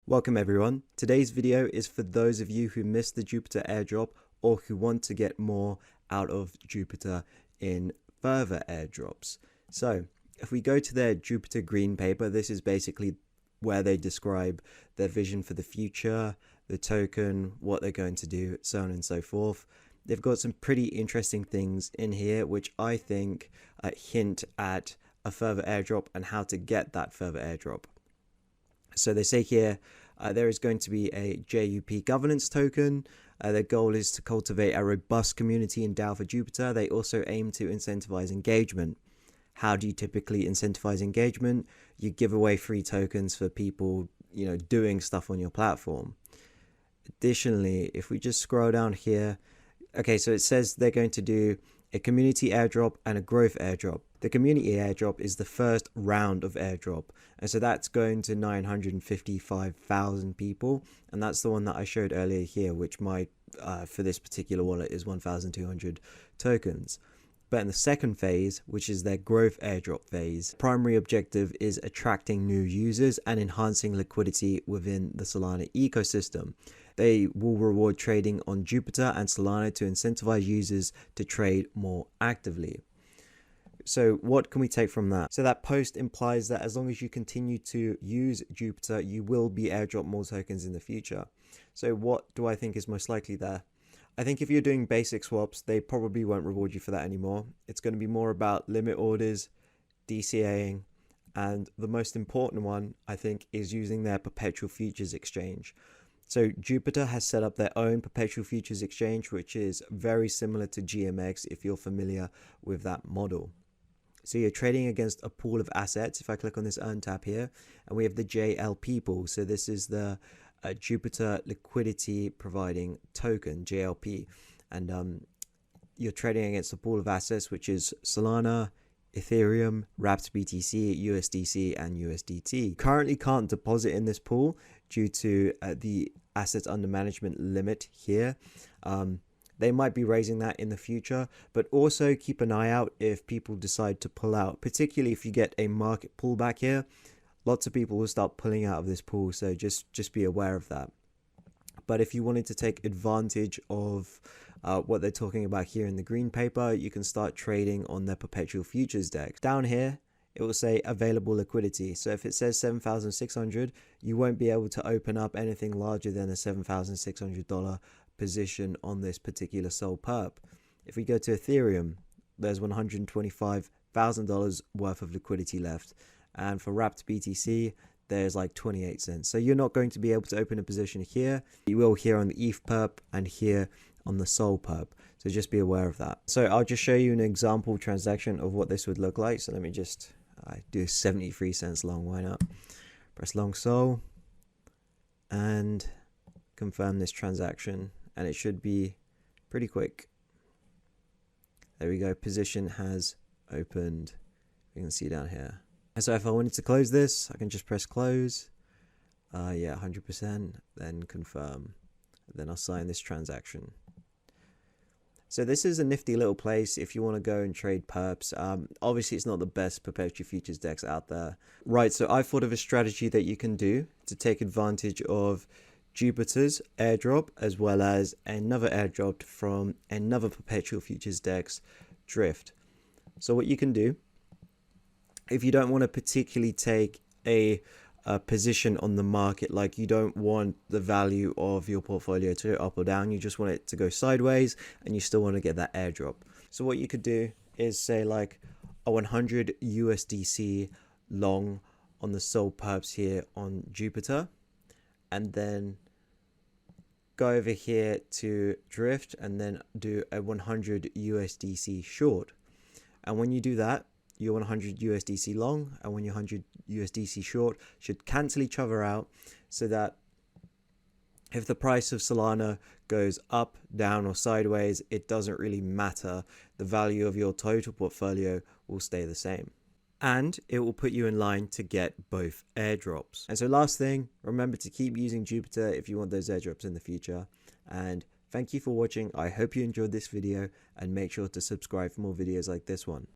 Welcome everyone. Today's video is for those of you who missed the Jupiter airdrop or who want to get more out of Jupiter in further airdrops. So if we go to their Jupiter green paper, this is basically where they describe their vision for the future, the token, what they're going to do, so on and so forth. They've got some pretty interesting things in here, which I think hint at a further airdrop and how to get that further airdrop. So they say here, there is going to be a JUP governance token. Their goal is to cultivate a robust community in DAO for Jupiter. They also aim to incentivize engagement. How do you typically incentivize engagement? You give away free tokens for people, doing stuff on your platform. Additionally, if we just scroll down here, okay, so it says they're going to do a community airdrop and a growth airdrop. The community airdrop is the first round of airdrop, and so that's going to 955,000 people, and that's the one that I showed earlier here, which might for this particular wallet is 1,200 tokens. But in the second phase, which is their growth airdrop phase, primary objective is attracting new users and enhancing liquidity within the Solana ecosystem. They will reward trading on Jupiter and Solana to incentivize users to trade more actively. So what can we take from that? So that post implies that as long as you continue to use Jupiter, you will be airdrop more tokens in the future. So what do I think is most likely there? I think if you're doing basic swaps, they probably won't reward you for that anymore. It's going to be more about limit orders, DCAing, and the most important one, I think, is using their perpetual futures exchange. So Jupiter has set up their own perpetual futures exchange, which is very similar to GMX if you're familiar with that model. So you're trading against a pool of assets. If I click on this earn tab here, and we have the JLP pool. So this is the Jupiter liquidity providing token, JLP, and you're trading against a pool of assets, which is Solana, Ethereum, Wrapped BTC, USDC, and USDT. Currently can't deposit in this pool due to the assets under management limit here. They might be raising that in the future, but also keep an eye out if people decide to pull out, particularly if you get a market pullback here. Lots of people will start pulling out of this pool, so just be aware of that. But if you wanted to take advantage of what they're talking about here in the green paper, you can start trading on their perpetual futures deck. Down here, it will say available liquidity. So if it says 7,600, you won't be able to open up anything larger than a $7,600 position on this particular Sol perp. If we go to Ethereum, there's $125,000 worth of liquidity left. And for Wrapped BTC, there's like 28 cents. So you're not going to be able to open a position here. You will here on the ETH perp and here on the Sol perp. So just be aware of that. So I'll just show you an example transaction of what this would look like. So let me just do 73 cents long. Why not? Press long Sol and confirm this transaction. And it should be pretty quick. There we go. Position has opened. You can see down here. And so if I wanted to close this, I can just press close. Yeah, 100%. Then confirm. Then I'll sign this transaction. So this is a nifty little place if you want to go and trade perps. Obviously, it's not the best perpetual futures decks out there. Right, so I thought of a strategy that you can do to take advantage of Jupiter's airdrop as well as another airdrop from another perpetual futures deck's drift. So what you can do, if you don't want to particularly take a position on the market, like you don't want the value of your portfolio to go up or down, you just want it to go sideways and you still want to get that airdrop. So what you could do is say like a 100 USDC long on the Sol perps here on Jupiter, and then go over here to drift and then do a 100 USDC short. And when you do that, your 100 USDC long and when your 100 USDC short should cancel each other out, so that if the price of Solana goes up, down, or sideways, it doesn't really matter. The value of your total portfolio will stay the same. And it will put you in line to get both airdrops. And so last thing, remember to keep using Jupiter if you want those airdrops in the future. And thank you for watching. I hope you enjoyed this video and make sure to subscribe for more videos like this one.